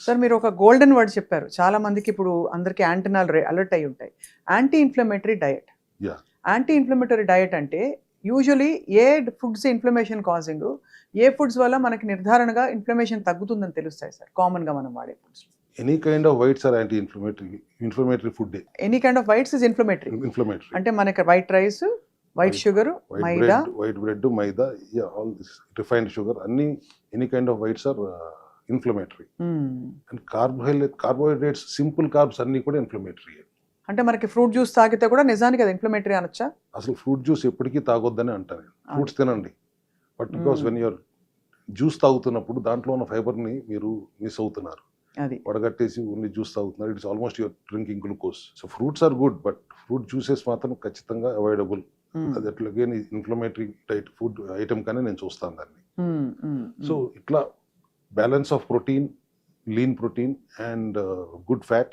Sir మీరు ఒక golden word చెప్పారు. చాలా మందికి ఇప్పుడు అందరికి యాంటెనాలు అలర్ట్ అయ్యి ఉంటాయి. Anti inflammatory diet. Yeah anti inflammatory diet అంటే యూజువల్లీ ఏ ఫుడ్స్ ఇన్ఫ్లమేషన్ కాజింగ్, ఏ ఫుడ్స్ వల్ల మనకి నిర్ధారణగా ఇన్ఫ్లమేషన్ తగ్గుతుందని తెలుస్తాయి సార్ కామన్‌గా మనం వాడే foods. Any kind of whites are anti inflammatory food. Any kind of whites is inflammatory. Inflammatory అంటే మనకి white rice, white sugar, maida, white bread, maida, all this refined sugar, అన్ని any kind of whites are inflammatory. And carbohydrates, simple carbs అన్ని కూడా inflammatory. అంటే మనకి fruit juice తాగితే కూడా నిజానికి అది ఇన్ఫ్లమేటరీ అనొచ్చా? అసలు ఫ్రూట్ జ్యూస్ ఎప్పటికీ తాగొద్దని అంటాను. ఫ్రూట్స్ తినండి, but because when your juice తాగుతున్నప్పుడు దాంట్లో ఉన్న ఫైబర్ని మీరు మిస్ అవుతున్నారు. అది వడగట్టేసి ఓన్లీ జ్యూస్ తాగుతున్నారు. It's almost your drinking glucose. So fruits are good, but fruit juices మాత్రం ఖచ్చితంగా అవాయిడబుల్. అది అట్లాగే ఇన్ఫ్లమేటరీ డైట్ ఫుడ్ ఐటమ్ కానీ నేను చూస్తాను దాన్ని. సో ఇట్లా balance of protein, lean protein and good fat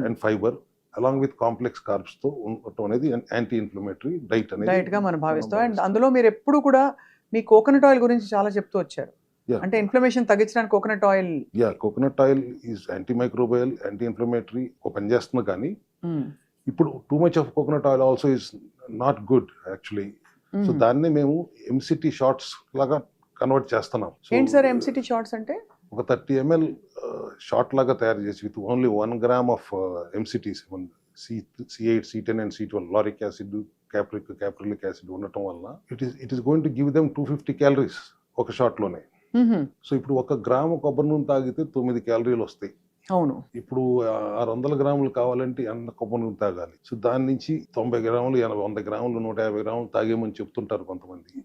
and fibre along with complex carbs తో ఉండటం అనేది యాంటీ ఇన్ఫ్లమేటరీ డైట్ డైట్ గా మనం భావిస్తాం. అండ్ అందులో మీరు ఎప్పుడు కూడా మీ కోకోనట్ ఆయిల్ గురించి చాలా చెప్తూ వచ్చారు. అంటే ఇన్ఫ్లమేషన్ తగ్గించడానికి coconut oil. Coconut oil is anti microbial, anti inflammatory పనిచేస్తుంది. కానీ ఇప్పుడు too much of coconut oil also is not good actually. So దాన్ని మేము ఎంసిటీ షార్ట్స్ లాగా కన్వర్ట్ చేస్తున్నాం. ఏంటి సార్ ఎంసిటీ షార్ట్స్ అంటే? ఒక 30 ml షార్ట్ లాగా తయారు చేసి with only 1 gram of MCTs, C8, C10 and C12 lauric acid, caprylic acid ఉండటం వల్ల it is going to give them 250 calories ఒక షాట్ లోనే. సో ఇప్పుడు 1 గ్రాము కొబ్బరి నూనె తాగితే 9 క్యాలరీలు వస్తాయి. అవును. ఇప్పుడు 600 గ్రాములు కావాలంటే ఎంత కొబ్బరి నూనె తాగాలి? సో దాని నుంచి 90 గ్రాములు, 100 గ్రాములు, 150 గ్రాములు తాగేమని చెప్తుంటారు కొంతమంది.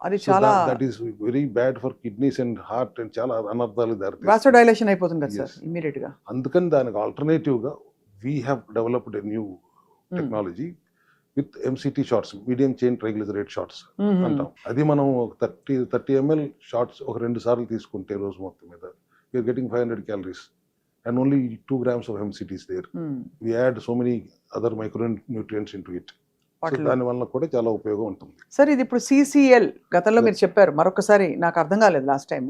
అది చాలా that is very bad for kidneys and heart and చాలా అనర్థాలు దారితీస్తుంది. వాసోడైలేషన్ అయిపోతుంది కదా సార్ ఇమిడియట్ గా. అందుకని దానికి ఆల్టర్నేటివ్ గా we have developed a new technology with MCT shorts, medium chain triglyceride shorts అంటాం. అది మనం 30 ml షార్ట్స్ ఒక 2 సార్లు తీసుకుంటే రోజు మొత్తం మీద we are getting 500 calories and only 2 grams of MCTs there. We add so many other micronutrients into it. దాని వల్ల కూడా చాలా ఉపయోగం ఉంటుంది. సార్ ఇది ఇప్పుడు CCL గతంలో మీరు చెప్పారు, మరొకసారి నాకు అర్థం కాలేదు last time.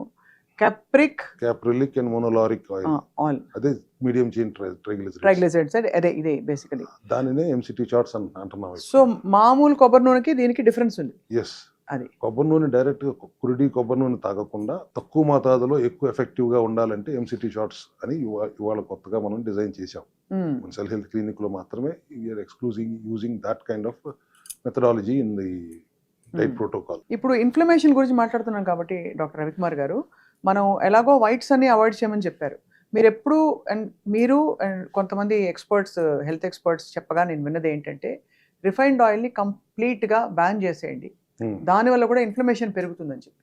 Caprylic and monolauric oil, అదే మీడియం చైన్ ట్రైగ్లిజరైడ్స్, అదే ఇదే బేసికలీ దానినే ఎంసిటీ షార్ట్స్ అంటున్నాం. సో మామూలు కొబ్బరి నూనెకి దీనికి డిఫరెన్స్ ఉంది. ఎస్, అది కొబ్బరి నూనె డైరెక్ట్ గా కురుడి కొబ్బరి నూనె తాగకుండా తక్కువ మోతాదులో ఎక్కువ ఎఫెక్టివ్ గా ఉండాలంటే ఎంసిటీ షార్ట్స్ అని ఇవాళ కొత్తగా మనం డిజైన్ చేసాం. సెల్ హెల్త్ క్లినిక్ లో మాత్రమే we are excluding using that kind of methodology in the diet protocol. ఇప్పుడు ఇన్ఫ్లమేషన్ గురించి మాట్లాడుతున్నాం కాబట్టి డాక్టర్ రవికుమార్ గారు, మనం ఎలాగో వైట్స్ అన్ని అవాయిడ్ చేయమని చెప్పారు. మీరు ఎప్పుడు మీరు కొంతమంది ఎక్స్పర్ట్స్, హెల్త్ ఎక్స్పర్ట్స్ చెప్పగా నేను విన్నది ఏంటంటే రిఫైన్డ్ ఆయిల్ ని కంప్లీట్ గా బ్యాన్ చేసేయండి, దానివల్ల కూడా ఇన్ఫ్లమేషన్ పెరుగుతుందని చెప్పి.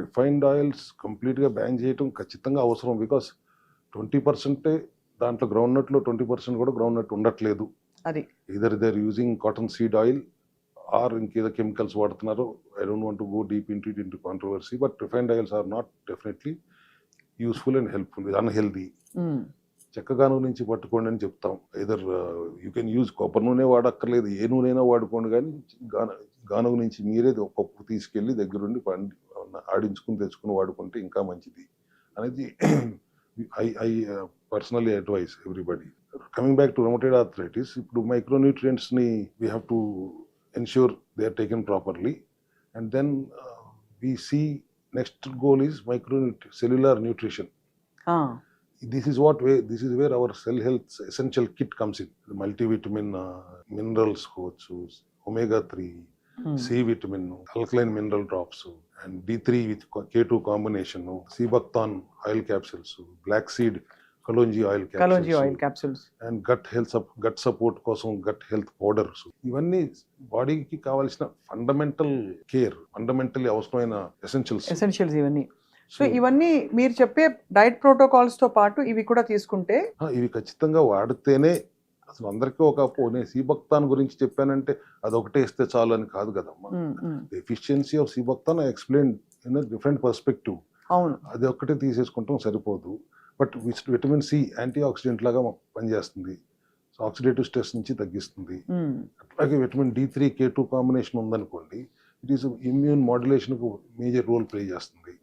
రిఫైన్డ్ ఆయిల్స్ కంప్లీట్ గా బ్యాన్ చేయడం ఖచ్చితంగా అవసరం. బికాస్ 20% దాంట్లో గ్రౌండ్ నట్ లో 20% కూడా గ్రౌండ్ నట్ ఉండట్లేదు. అది either they're using cotton seed oil or ఇంకేదో కెమికల్స్ వాడుతున్నారు. I don't want to go deep into controversy, but refined oils are not definitely useful and helpful, unhealthy. చెక్కగాను నుంచి పట్టుకోండి అని చెప్తాం. ఇదర్ యూ కెన్ యూజ్ కొబ్బరి నూనె వాడక్కర్లేదు, ఏ నూనెైనా వాడుకోండి, కానీ గానుగు నుంచి మీరే ఒక పప్పు తీసుకెళ్ళి దగ్గరుండి ఆడించుకుని తెచ్చుకుని వాడుకుంటే ఇంకా మంచిది అనేది I personally advice everybody. Coming back to rheumatoid arthritis, ఇప్పుడు మైక్రోన్యూట్రియంట్స్ ని we have to ensure they are taken properly, and then we see next goal is cellular nutrition. This is where our cell health essential kit comes in. The multivitamin, minerals, omega-3, C vitamin, alkaline mineral drops, and D3 with K2 combination, Cibacthon oil capsules, black seed kalonji oil capsules and gut support కోసం gut health powders. ఇవన్నీ బాడీకి కావాల్సిన fundamental care, fundamentally అవసరమైన essentials ఇవన్నీ. So ఇవన్నీ మీరు చెప్పే diet protocols తో పాటు ఇవి కూడా తీసుకుంటే, ఇవి ఖచ్చితంగా వాడితేనే అసలు అందరికీ నేను సీబక్తాన్ గురించి చెప్పానంటే అదొకటే ఇస్తే చాలు అని కాదు కదమ్మా. Efficiency of sea buckthorn I explain in different perspective. అవును, అది ఒక్కటే తీసేసుకుంటాం సరిపోదు. But vitamin C anti oxidant లాగా పనిచేస్తుంది, సో ఆక్సిడేటివ్ స్ట్రెస్ నుంచి తగ్గిస్తుంది. అట్లాగే విటమిన్ D3 K2 కాంబినేషన్ ఉందనుకోండి, ఇట్ ఈస్ ఇమ్యూన్ మాడ్యులేషన్ కు మేజర్ రోల్ ప్లే చేస్తుంది.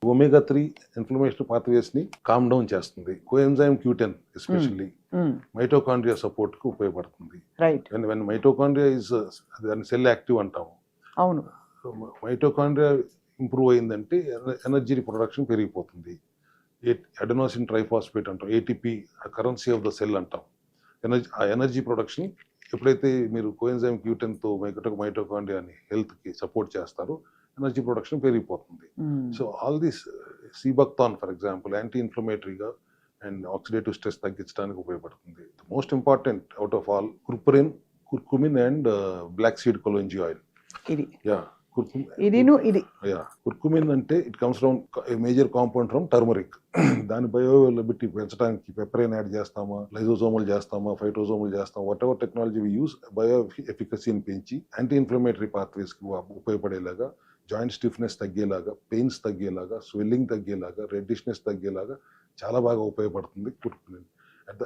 ఒమేగా 3 ఇన్ఫ్లమేషన్ పాత్వేస్ ని కామ్ డౌన్ చేస్తుంది. Coenzyme Q10 especially mitochondria support కు ఉపయోగపడుతుంది. రైట్. వెన్ మైటోకాండ్రియా ఇస్ దాన్ని సెల్ యాక్టివ్ అంటాము. అవును. మైటోకాండ్రియా ఇంప్రూవ్ అయిందంటే ఎనర్జీ ప్రొడక్షన్ పెరిగిపోతుంది. అడెనోసిన్ ట్రైఫాస్ఫేట్ అంటాం, ATP currency of the cell అంటాం. ఆ ఎనర్జీ ప్రొడక్షన్ ఎప్పుడైతే మీరు కోఎంజైమ్ Q10 తో మైటోకాండ్రియాని హెల్త్ కి సపోర్ట్ చేస్తారో ఎనర్జీ ప్రొడక్షన్ పెరిగిపోతుంది. So all this sea buckthorn for example anti ఇన్ఫ్లమేటరీగా అండ్ ఆక్సిడేటివ్ స్ట్రెస్ తగ్గించడానికి ఉపయోగపడుతుంది. Most important out of all curcumin and black seed kalonji oil. ఇది యా కుర్కుమిన్ అంటే it comes from major compound from turmeric. దాని bioavailability పెంచడానికి పెప్పరైన్ add చేస్తామా, లైజోజోమల్ చేస్తామా, phytosomal చేస్తామా, whatever technology we use bio ఎఫికసీని పెంచి యాంటీ ఇన్ఫ్లమేటరీ పాత్వేస్ కి ఉపయోగపడేలాగా, జాయింట్ స్టిఫ్నెస్ తగ్గేలాగా, పెయిన్స్ తగ్గేలాగా, స్వెల్లింగ్ తగ్గేలాగా, రెడ్డిష్నెస్ తగ్గేలాగా చాలా బాగా ఉపయోగపడుతుంది curcumin.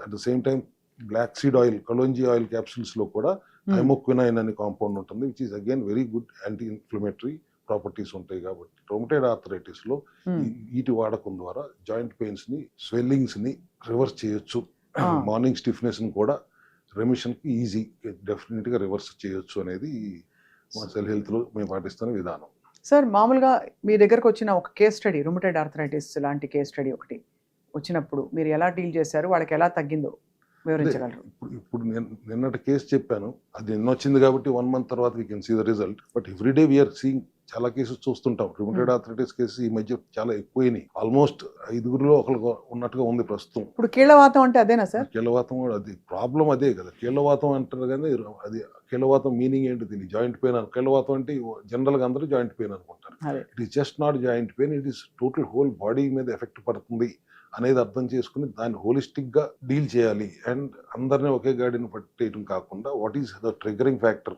At the same time black seed oil, kalonji oil capsules లో కూడా థైమోక్వినైన్ అనే కాంపౌండ్ ఉంటుంది, which is again very good anti inflammatory properties ఉంటాయి. కాబట్టి రొమటైడ్ ఆర్థరైటిస్ లో వీటి వాడకం ద్వారా జాయింట్ పెయిన్స్ ని, స్వెల్లింగ్స్ ని రివర్స్ చేయొచ్చు. మార్నింగ్ స్టిఫ్నెస్ ని కూడా రెమిషన్ కి ఈజీ డెఫినెట్ గా రివర్స్ చేయొచ్చు అనేది మా సెల్ హెల్త్ లో మేము పాటిస్తున్న విధానం. సార్, మామూలుగా మీ దగ్గరకు వచ్చిన ఒక కేస్ స్టడీ, రుమటైడ్ ఆర్థరైటిస్ లాంటి కేస్ స్టడీ ఒకటి వచ్చినప్పుడు మీరు ఎలా డీల్ చేశారు, వాళ్ళకి ఎలా తగ్గిందో వివరించగలరు? ఇప్పుడు నిన్నటి కేసు చెప్పాను, అది నిన్న వచ్చింది కాబట్టి 1 month తర్వాత we can see the result. But everyday we're seeing చాలా కేసెస్ చూస్తుంటాం. రుమటైడ్ ఆర్థరైటిస్ కేసెస్ ఈ మధ్య చాలా ఎక్కువైనాయి. ఆల్మోస్ట్ 5గురిలో ఒకరికి ఉన్నట్టుగా ఉంది ప్రస్తుతం. ఇప్పుడు కీళ్ళవాతం అంటే అదేనా సార్? కీళ్ళవాతం కూడా అది ప్రాబ్లం అదే కదా. కీళ్ళవాతం అంటారు కానీ అది కీళ్ళవాతం మీనింగ్ ఏంటో తెలియదు. జాయింట్ పెయిన్ కీళ్ళవాతం అంటే జనరల్ గా అందరూ జాయింట్ పెయిన్ అనుకుంటారు. It is just not joint pain, it is total whole body మీద ఎఫెక్ట్ పడుతుంది అనేది అర్థం చేసుకుని దాన్ని హోలిస్టిక్ గా డీల్ చేయాలి. అండ్ అందరినీ ఒకే గాడిని పట్టేయడం కాకుండా what is the triggering factor,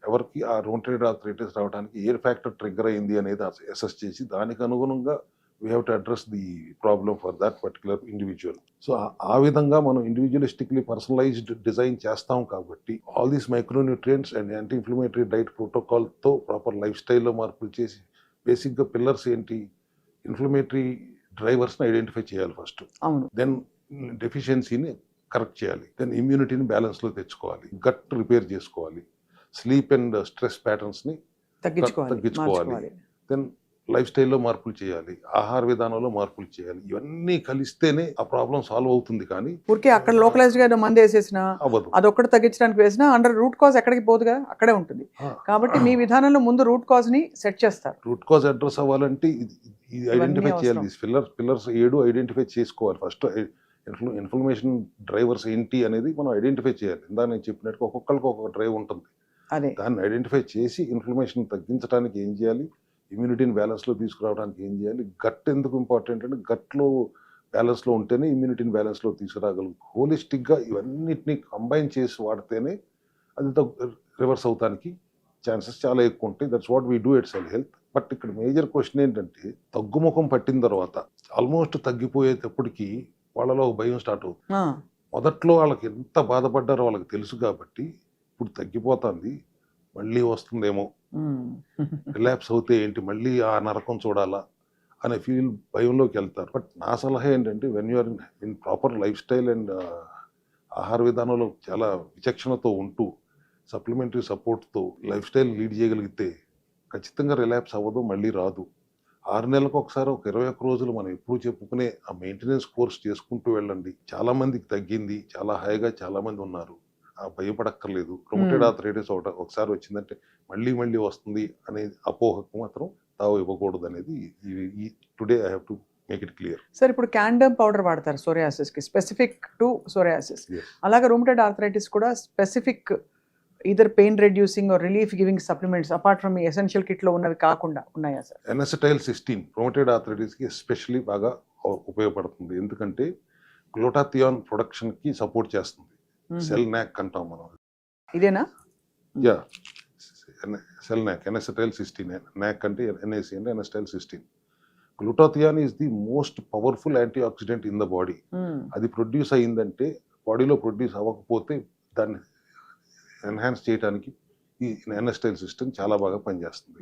ఎవరికి ఆ రుమటైడ్ ఆర్థరైటిస్ రావడానికి ఏ ఫ్యాక్టర్ ట్రిగర్ అయింది అనేది అసెస్ చేసి దానికి అనుగుణంగా we have to address the problem for that particular individual. So ఆ విధంగా మనం ఇండివిజువలిస్టిక్లీ పర్సనలైజ్డ్ డిజైన్ చేస్తాం కాబట్టి all these micronutrients and anti inflammatory diet protocol తో ప్రాపర్ లైఫ్ స్టైల్లో మార్పులు చేసి బేసిక్ గా పిల్లర్స్ ఏంటి, ఇన్ఫ్లమేటరీ డ్రైవర్స్ని ఐడెంటిఫై చేయాలి ఫస్ట్. దెన్ డెఫిషియన్సీని కరెక్ట్ చేయాలి. దెన్ ఇమ్యూనిటీని బ్యాలెన్స్లో తెచ్చుకోవాలి. గట్ రిపేర్ చేసుకోవాలి. స్లీప్ అండ్ స్ట్రెస్ ప్యాటర్న్స్ని తగ్గించుకోవాలి. దెన్ లైఫ్ స్టైల్లో మార్పులు చేయాలి, ఆహార విధానంలో మార్పులు చేయాలి. ఇవన్నీ కలిస్తేనే ఆ ప్రాబ్లం సాల్వ్ అవుతుంది. కానీ ఊరికే అక్కడ లోకలైజ్డ్ గా మంది వేసేసిన అవ్వదు. అదొక్కటి తగ్గించడానికి వేసినా అండర్ రూట్ కాజ్ ఎక్కడికి పోదుగా, అక్కడే ఉంటుంది. కాబట్టి మీ విధానంలో ముందు రూట్ కాజ్ ని సెట్ చేస్తారు. రూట్ కాజ్ అడ్రస్ అవ్వాలంటే ఇది ఐడెంటిఫై చేయాలి. పిల్లర్స్ 7 ఐడెంటిఫై చేసుకోవాలి ఫస్ట్. ఇన్ఫ్లమేషన్ డ్రైవర్స్ ఏంటి అనేది మనం ఐడెంటిఫై చేయాలి. ఇందాక నేను చెప్పినట్టు ఒక్కొక్కరికి ఒక్కొక్క డ్రైవ్ ఉంటుంది. దాన్ని ఐడెంటిఫై చేసి ఇన్ఫ్లమేషన్ తగ్గించడానికి ఏం చేయాలి, ఇమ్యూనిటీని బ్యాలెన్స్లో తీసుకురావడానికి ఏం చేయాలి, గట్ ఎందుకు ఇంపార్టెంట్ అంటే గట్లో బ్యాలెన్స్లో ఉంటేనే ఇమ్యూనిటీని బ్యాలెన్స్లో తీసుకురాగలుగుతాం. హోలిస్టిక్గా ఇవన్నిటిని కంబైన్ చేసి వాడితేనే అది రివర్స్ అవడానికి ఛాన్సెస్ చాలా ఎక్కువ ఉంటాయి. That's what we do at cell health. But ఇక్కడ మేజర్ క్వశ్చన్ ఏంటంటే తగ్గుముఖం పట్టిన తర్వాత ఆల్మోస్ట్ తగ్గిపోయేటప్పటికి వాళ్ళలో భయం స్టార్ట్ అవుతుంది. మొదట్లో వాళ్ళకి ఎంత బాధపడ్డారో వాళ్ళకి తెలుసు కాబట్టి ఇప్పుడు తగ్గిపోతుంది, మళ్ళీ వస్తుందేమో, రిలాప్స్ అవుతే ఏంటి, మళ్ళీ ఆ నరకం చూడాలా అనే భయంలోకి వెళ్తారు. బట్ నా సలహా ఏంటంటే when you're in proper life style and ఆహార విధానంలో చాలా విచక్షణతో ఉంటూ సప్లిమెంటరీ సపోర్ట్తో లైఫ్ స్టైల్ లీడ్ చేయగలిగితే ఖచ్చితంగా రిలాప్స్ అవ్వదు, మళ్ళీ రాదు. 6 నెలలకు ఒకసారి ఒక 21 రోజులు మనం ఎప్పుడు చెప్పుకునే ఆ మెయింటెనెన్స్ కోర్స్ చేసుకుంటూ వెళ్ళండి. చాలా మందికి తగ్గింది, చాలా హాయిగా చాలా మంది ఉన్నారు. భయపడక్కర్లేదు. రుమటైడ్ ఆర్థరైటిస్ ఒకసారి వచ్చిందంటే మళ్ళీ మళ్ళీ వస్తుంది అనే అపోహకు మాత్రం తావు ఇవ్వకూడదు అనేది today I have to make it clear. Sir, ఇప్పుడు క్యాండమ్ పౌడర్ వాడతారు సోరియాసిస్ కి, స్పెసిఫిక్ టు సోరియాసిస్. అలాగే రుమటైడ్ ఆర్థరైటిస్ కూడా specific either pain reducing or relief giving supplements apart from essential kit లో ఉన్నవి కాకుండా ఉన్నాయా సార్? ఎన్ఎసిటైల్-సిస్టీన్ రుమటైడ్ ఆర్థరైటిస్ కి ఎస్పెషల్లీ బాగా ఉపయోగపడుతుంది. ఎందుకంటే గ్లూటాథియాన్ ప్రొడక్షన్ కి సపోర్ట్ చేస్తుంది. సెల్ నాక్ అంటాం మనం. ఇదేనా? యా, సెల్ నాక్, ఎన్ఎసిటైల్-సిస్టీన్. నాక్ అంటే ఎన్ఏసి అంటే N acetylcysteine. Glutathione is the most powerful anti oxidant in the body. అది ప్రొడ్యూస్ అయిందంటే, బాడీలో ప్రొడ్యూస్ అవ్వకపోతే దాన్ని ఎన్హాన్స్ చేయడానికి ఈ ఎన్ఎసిటైల్-సిస్టీన్ చాలా బాగా పనిచేస్తుంది.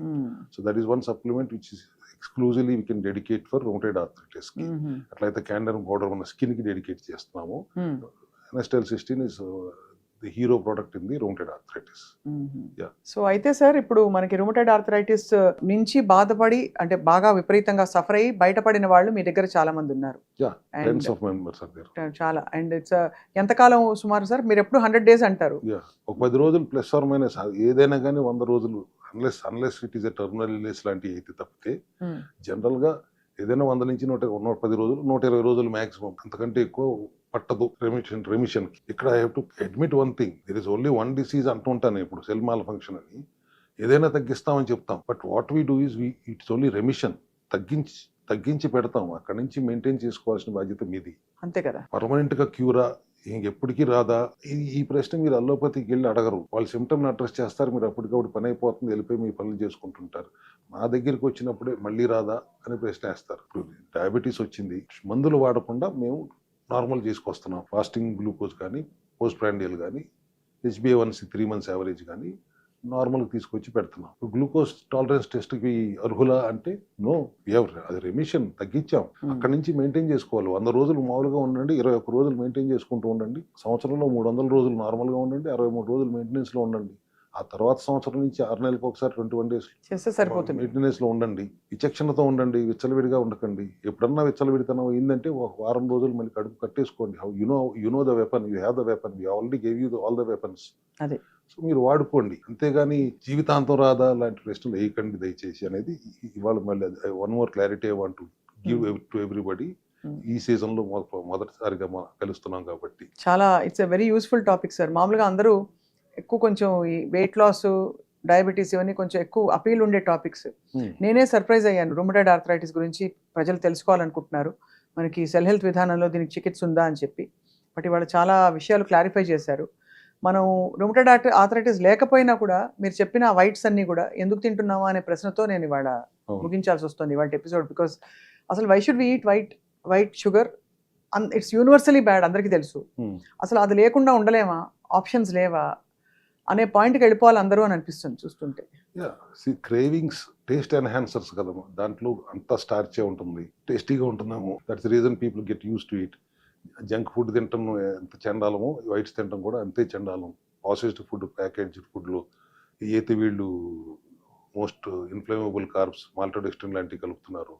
So that is one supplement which is exclusively we can dedicate for rheumatoid arthritis కి. అట్లయితే క్యాండర్ పౌడర్ మన స్కిన్ కి డెడికేట్ చేస్తున్నాము. N acetyl cysteine is the hero product in the rheumatoid arthritis. So అయితే సార్ ఇప్పుడు మనకి రుమటైడ్ ఆర్థరైటిస్ నుంచి బాధపడి అంటే బాగా విపరీతంగా సఫర్ అయ్యి బయటపడిన వాళ్ళు మీ దగ్గర చాలా మంది ఉన్నారు. Tens of members are there. చాలా. అండ్ ఇట్స్ ఎంతకాలం సుమారు సార్? మీరు ఎప్పుడు 100 days అంటారు. ఒక 10 రోజులు ప్లస్ ఆర్ మైనస్, ఏదైనా కానీ 100 రోజులు, unless it is a terminal illness లాంటివి అయితే తప్పితే జనరల్ గా ఏదైనా 100 నుంచి 110 రోజులు, 120 రోజులు మాక్సిమం, అంతకంటే ఎక్కువ పట్టదు రెమిషన్. ఇక్కడ I have to admit one thing, there is only one disease అంటుంటాను ఇప్పుడు, సెల్ మాల్ ఫంక్షన్ అని. ఏదైనా తగ్గిస్తామని చెప్తాం, but what we do is it's only remission. తగ్గించి పెడతాం, అక్కడ నుంచి మెయింటైన్ చేసుకోవాల్సిన బాధ్యత మీది. అంతే కదా. పర్మనెంట్ గా క్యూరా ఇంకెప్పటికీ రాదా, ఈ ప్రశ్న మీరు అల్లోపతికి వెళ్ళి అడగరు. వాళ్ళు సిమ్టమ్ని అడ్రస్ చేస్తారు, మీరు అప్పటికప్పుడు పని అయిపోతుంది, వెళ్ళిపోయి మీ పనులు చేసుకుంటుంటారు. మా దగ్గరికి వచ్చినప్పుడే మళ్ళీ రాదా అని ప్రశ్న వేస్తారు. ఇప్పుడు డయాబెటీస్ వచ్చింది, మందులు వాడకుండా మేము నార్మల్ చేసుకొస్తున్నాం. ఫాస్టింగ్ గ్లూకోజ్ కానీ, పోస్ట్ ప్రాండియల్ కానీ, HbA1c 3 months యావరేజ్ కానీ నార్మల్గా తీసుకొచ్చి పెడుతున్నాం. ఇప్పుడు గ్లూకోజ్ టాలరెన్స్ టెస్ట్కి అర్హులా అంటే నో, ఎవరు అది రెమిషన్, తగ్గించాం. అక్కడి నుంచి మెయింటైన్ చేసుకోవాలి. 100 రోజులు మామూలుగా ఉండండి, 21 రోజులు మెయింటైన్ చేసుకుంటూ ఉండండి. సంవత్సరంలో 300 రోజులు నార్మల్గా ఉండండి, 63 రోజులు మెయింటెనెన్స్లో ఉండండి. ఆ తర్వాత సంవత్సరం నుంచి 6 నెలలకు ఒకసారి 21 days చేస్తే సరిపోతుంది. మెయింటెనెన్స్ లో ఉండండి, విచక్షణతో ఉండండి, విచ్చలవిడిగా ఉండకండి. ఎప్పుడన్నా విచ్చలవిడితనం అయిందంటే ఒక వారం రోజులు మళ్ళీ కడుపు కట్టేసుకోండి. You know the weapon, you have the weapon, you already gave you all the weapons. అదే, సో మీరు వాడుకోండి, అంతేగాని జీవితాంతం రాదా లాంటి ప్రశ్నలు వేయకండి దయచేసి అనేది ఇవాళ మళ్ళీ one more clarity I want to give to everybody. ఈ సీజన్ లో మొదటిసారిగా కలుస్తున్నాం కాబట్టి చాలా it's a very useful topic sir. మామూలుగా అందరూ ఎక్కువ కొంచెం ఈ వెయిట్ లాస్, డయాబెటీస్ ఇవన్నీ కొంచెం ఎక్కువ అపీల్ ఉండే టాపిక్స్. నేనే సర్ప్రైజ్ అయ్యాను, రుమటైడ్ ఆర్థరైటిస్ గురించి ప్రజలు తెలుసుకోవాలనుకుంటున్నారు, మనకి సెల్ హెల్త్ విధానంలో దీనికి చికిత్స ఉందా అని చెప్పి. బట్ ఇవాళ చాలా విషయాలు క్లారిఫై చేశారు. మనం రుమటైడ్ ఆర్థరైటిస్ లేకపోయినా కూడా మీరు చెప్పిన వైట్స్ అన్నీ కూడా ఎందుకు తింటున్నామా అనే ప్రశ్నతో నేను ఇవాళ ముగించాల్సి వస్తుంది ఇవాళ ఎపిసోడ్. బికాస్ అసలు why should we eat white sugar? It's universally bad, అందరికీ తెలుసు. అసలు అది లేకుండా ఉండలేమా, ఆప్షన్స్ లేవా అనే పాయింట్కి వెళ్ళిపోవాలి అందరూ అని అనిపిస్తుంది చూస్తుంటే. క్రేవింగ్స్ టేస్ట్ ఎన్హాన్సర్స్ కదమ్మా, దాంట్లో అంతా స్టార్చే ఉంటుంది, టేస్టీగా ఉంటున్నాము. That's reason people get use to it. Junk food తినటం ఎంత చండాలమో, వైట్స్ తినటం కూడా అంతే చండాలం. ప్రాసెస్డ్ ఫుడ్, ప్యాకేజ్డ్ ఫుడ్లో అయితే వీళ్ళు మోస్ట్ ఇన్ఫ్లేమబుల్ కార్బ్స్, మాల్టోడెస్ట్రిన్ లాంటివి కలుపుతున్నారు.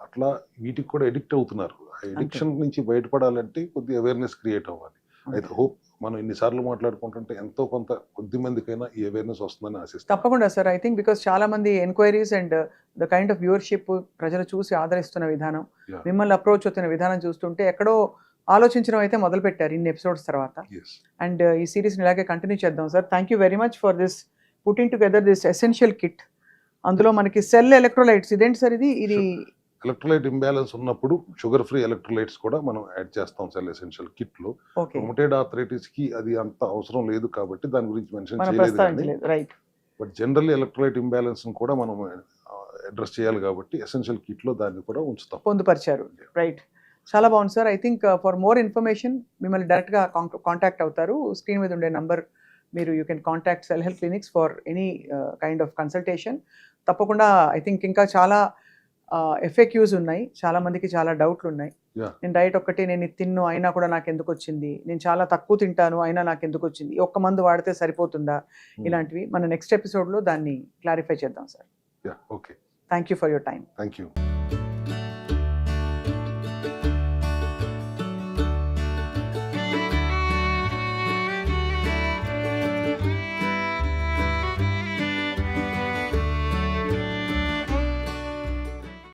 అట్లా వీటికి కూడా ఎడిక్ట్ అవుతున్నారు. ఆ ఎడిక్షన్ నుంచి బయటపడాలంటే కొద్దిగా అవేర్నెస్ క్రియేట్ అవ్వాలి. అయితే హోప్ మనం ఇన్నిసార్లు మాట్లాడుకుంటుంటే ఎంతో కొంత కొద్ది మందికైనా ఈ అవేర్నెస్ వస్తుందని ఆశిస్తాను. తప్పకుండా సార్. ఐ థింక్ బికాస్ చాలా మంది enquiries and the kind of viewership, ప్రజలు చూసి ఆదరిస్తున్న విధానం, మిమ్మల్ని అప్రోచ్ అవుతున్న విధానం చూస్తుంటే ఎక్కడో ఆలోచించడం అయితే మొదలు పెట్టారు ఇన్ని ఎపిసోడ్స్ తర్వాత. అండ్ ఈ సిరీస్ని ఇలాగే కంటిన్యూ చేద్దాం sir. Thank you very much for this putting together this essential kit. అందులో మనకి సెల్ ఎలక్ట్రోలైట్స్, ఇదేంటి సార్ ఇది? ఎలక్ట్రోలైట్ ఇంబ్యాలెన్స్ ఉన్నప్పుడు షుగర్ ఫ్రీ ఎలక్ట్రోలైట్స్ కూడా మనం యాడ్ చేస్తాం సెల్ ఎసెన్షియల్ కిట్ లో. రుమటైడ్ ఆర్థరైటిస్ కి అది అంత అవసరం లేదు కాబట్టి దాని గురించి మెన్షన్ చేయలేదు. బట్ జనరల్లీ ఎలక్ట్రోలైట్ ఇంబ్యాలెన్స్ కూడా మనం అడ్రస్ చేయాలి కాబట్టి ఎసెన్షియల్ కిట్ లో దాన్ని కూడా ఉంచుతాం, పొందుపరిచారు. రైట్, చాలా బాగుంది sir. I think for more information మిమ్మల్ని డైరెక్ట్గా కాంటాక్ట్ అవుతారు. స్క్రీన్ మీద ఉండే నంబర్, మీరు you can contact cell health clinics for any kind of consultation. తప్పకుండా ఐ థింక్ ఇంకా చాలా ఎఫ్ఏక్యూస్ ఉన్నాయి, చాలా మందికి చాలా డౌట్లు ఉన్నాయి. నేను డైట్ ఒక్కటి నేను తిన్ను అయినా కూడా నాకు ఎందుకు వచ్చింది, నేను చాలా తక్కువ తింటాను అయినా నాకు ఎందుకు వచ్చింది, ఒక్క మందు వాడితే సరిపోతుందా, ఇలాంటివి మన నెక్స్ట్ ఎపిసోడ్లో దాన్ని క్లారిఫై చేద్దాం sir. Okay, thank you for your time. Thank you.